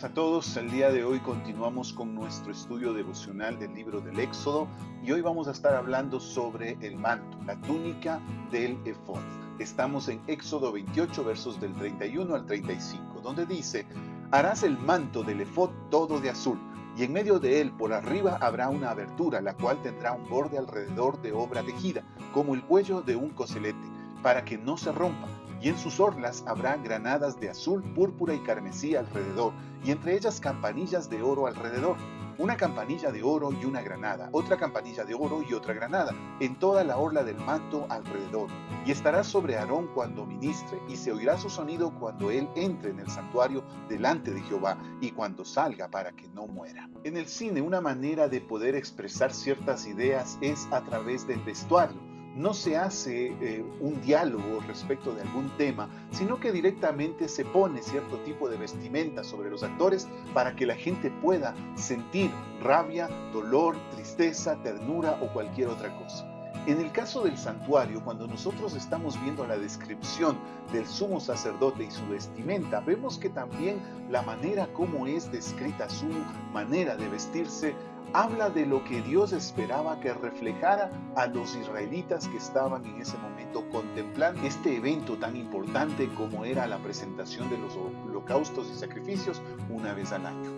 a todos. El día de hoy continuamos con nuestro estudio devocional del libro del Éxodo y hoy vamos a estar hablando sobre el manto, la túnica del efod. Estamos en Éxodo 28, versos del 31 al 35, donde dice: harás el manto del efod todo de azul, y en medio de él por arriba habrá una abertura, la cual tendrá un borde alrededor de obra tejida, como el cuello de un coselete, para que no se rompa. Y en sus orlas habrá granadas de azul, púrpura y carmesí alrededor, y entre ellas campanillas de oro alrededor. Una campanilla de oro y una granada, otra campanilla de oro y otra granada, en toda la orla del manto alrededor. Y estará sobre Aarón cuando ministre, y se oirá su sonido cuando él entre en el santuario delante de Jehová, y cuando salga, para que no muera. En el cine, una manera de poder expresar ciertas ideas es a través del vestuario. No se hace un diálogo respecto de algún tema, sino que directamente se pone cierto tipo de vestimenta sobre los actores para que la gente pueda sentir rabia, dolor, tristeza, ternura o cualquier otra cosa. En el caso del santuario, cuando nosotros estamos viendo la descripción del sumo sacerdote y su vestimenta, vemos que también la manera como es descrita su manera de vestirse habla de lo que Dios esperaba que reflejara a los israelitas que estaban en ese momento contemplando este evento tan importante como era la presentación de los holocaustos y sacrificios una vez al año.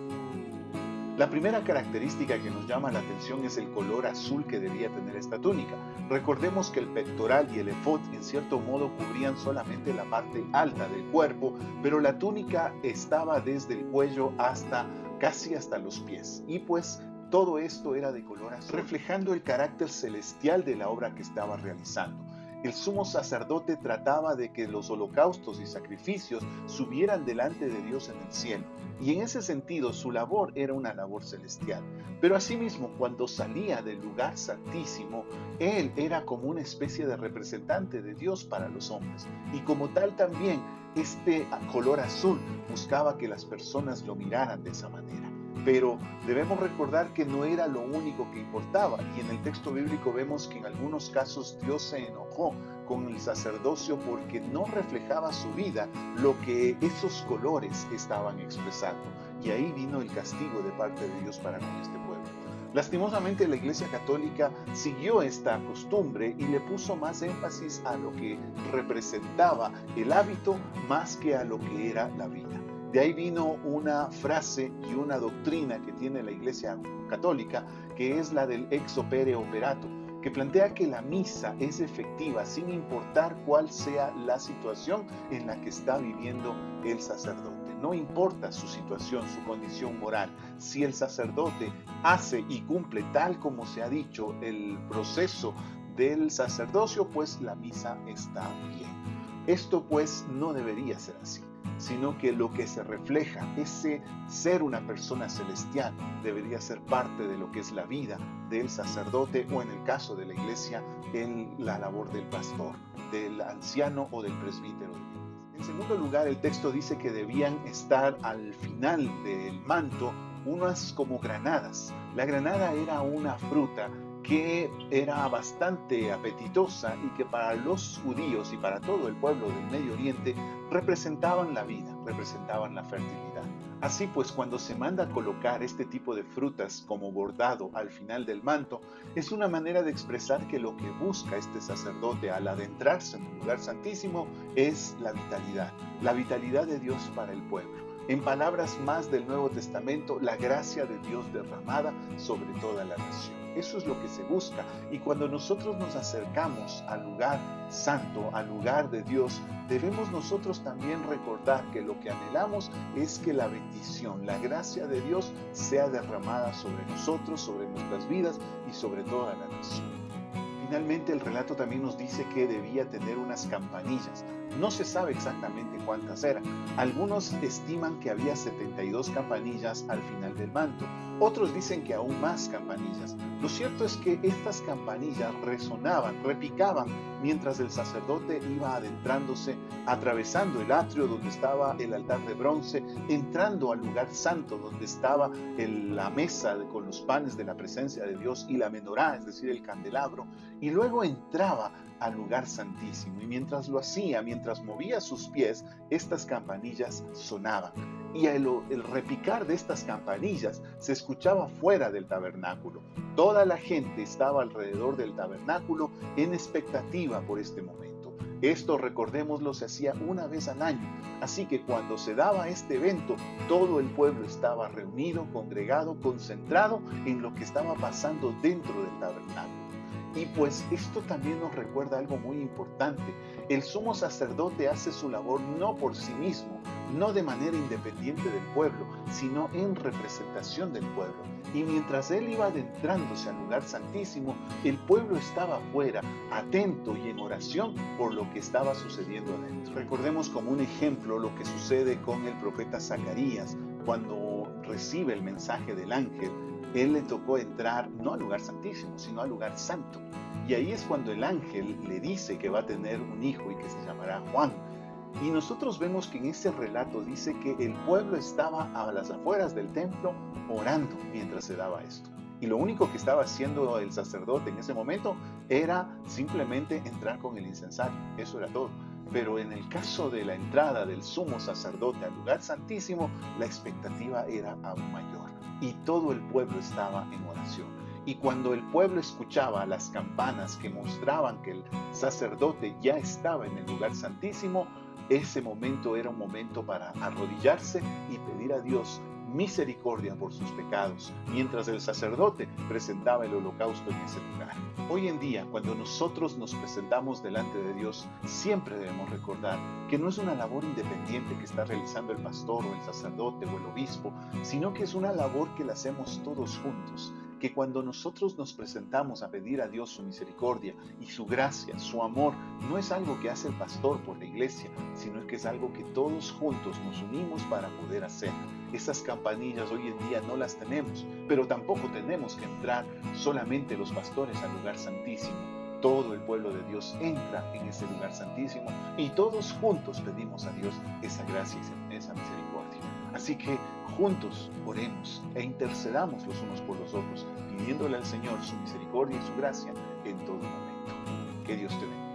La primera característica que nos llama la atención es el color azul que debía tener esta túnica. Recordemos que el pectoral y el efod en cierto modo cubrían solamente la parte alta del cuerpo, pero la túnica estaba desde el cuello casi hasta los pies, y pues todo esto era de color azul, reflejando el carácter celestial de la obra que estaba realizando. El sumo sacerdote trataba de que los holocaustos y sacrificios subieran delante de Dios en el cielo, y en ese sentido su labor era una labor celestial. Pero asimismo, cuando salía del lugar santísimo, él era como una especie de representante de Dios para los hombres, y como tal también este color azul buscaba que las personas lo miraran de esa manera. Pero debemos recordar que no era lo único que importaba, y en el texto bíblico vemos que en algunos casos Dios se enojó con el sacerdocio porque no reflejaba su vida lo que esos colores estaban expresando, y ahí vino el castigo de parte de Dios para con este pueblo. Lastimosamente la Iglesia Católica siguió esta costumbre y le puso más énfasis a lo que representaba el hábito más que a lo que era la vida. De ahí vino una frase y una doctrina que tiene la Iglesia Católica, que es la del ex opere operato, que plantea que la misa es efectiva sin importar cuál sea la situación en la que está viviendo el sacerdote. No importa su situación, su condición moral. Si el sacerdote hace y cumple tal como se ha dicho el proceso del sacerdocio, pues la misa está bien. Esto pues no debería ser así, sino que lo que se refleja, ese ser una persona celestial, debería ser parte de lo que es la vida del sacerdote, o en el caso de la iglesia, en la labor del pastor, del anciano o del presbítero. En segundo lugar, el texto dice que debían estar al final del manto unas como granadas. La granada era una fruta que era bastante apetitosa y que para los judíos y para todo el pueblo del Medio Oriente representaban la vida, representaban la fertilidad. Así pues, cuando se manda a colocar este tipo de frutas como bordado al final del manto, es una manera de expresar que lo que busca este sacerdote al adentrarse en el lugar santísimo es la vitalidad de Dios para el pueblo. En palabras más del Nuevo Testamento, la gracia de Dios derramada sobre toda la nación. Eso es lo que se busca, y cuando nosotros nos acercamos al lugar santo, al lugar de Dios, debemos nosotros también recordar que lo que anhelamos es que la bendición, la gracia de Dios sea derramada sobre nosotros, sobre nuestras vidas y sobre toda la nación. Finalmente, el relato también nos dice que debía tener unas campanillas. No se sabe exactamente cuántas eran. Algunos estiman que había 72 campanillas al final del manto. Otros dicen que aún más campanillas. Lo cierto es que estas campanillas resonaban, repicaban, mientras el sacerdote iba adentrándose, atravesando el atrio donde estaba el altar de bronce, entrando al lugar santo donde estaba la mesa con los panes de la presencia de Dios y la menorá, es decir, el candelabro, y luego entraba al lugar santísimo, y mientras lo hacía, mientras movía sus pies, estas campanillas sonaban. y el repicar de estas campanillas se escuchaba fuera del tabernáculo. Toda la gente estaba alrededor del tabernáculo en expectativa por este momento. Esto, recordémoslo, se hacía una vez al año, así que cuando se daba este evento, todo el pueblo estaba reunido, congregado, concentrado en lo que estaba pasando dentro del tabernáculo. Y pues esto también nos recuerda algo muy importante. El sumo sacerdote hace su labor no por sí mismo, no de manera independiente del pueblo, sino en representación del pueblo. Y mientras él iba adentrándose al lugar santísimo, el pueblo estaba afuera, atento y en oración por lo que estaba sucediendo adentro. Recordemos como un ejemplo lo que sucede con el profeta Zacarías cuando recibe el mensaje del ángel. Él le tocó entrar no al lugar santísimo, sino al lugar santo. Y ahí es cuando el ángel le dice que va a tener un hijo y que se llamará Juan. Y nosotros vemos que en ese relato dice que el pueblo estaba a las afueras del templo orando mientras se daba esto. Y lo único que estaba haciendo el sacerdote en ese momento era simplemente entrar con el incensario. Eso era todo. Pero en el caso de la entrada del sumo sacerdote al lugar santísimo, la expectativa era aún mayor. Y todo el pueblo estaba en oración. Y cuando el pueblo escuchaba las campanas que mostraban que el sacerdote ya estaba en el lugar santísimo, ese momento era un momento para arrodillarse y pedir a Dios misericordia por sus pecados, mientras el sacerdote presentaba el holocausto en ese lugar. Hoy en día, cuando nosotros nos presentamos delante de Dios, siempre debemos recordar que no es una labor independiente que está realizando el pastor o el sacerdote o el obispo, sino que es una labor que la hacemos todos juntos. Que cuando nosotros nos presentamos a pedir a Dios su misericordia y su gracia, su amor, no es algo que hace el pastor por la iglesia, sino que es algo que todos juntos nos unimos para poder hacer. Esas campanillas hoy en día no las tenemos, pero tampoco tenemos que entrar solamente los pastores al lugar santísimo. Todo el pueblo de Dios entra en ese lugar santísimo y todos juntos pedimos a Dios esa gracia y esa misericordia. Así que juntos oremos e intercedamos los unos por los otros, pidiéndole al Señor su misericordia y su gracia en todo momento. Que Dios te bendiga.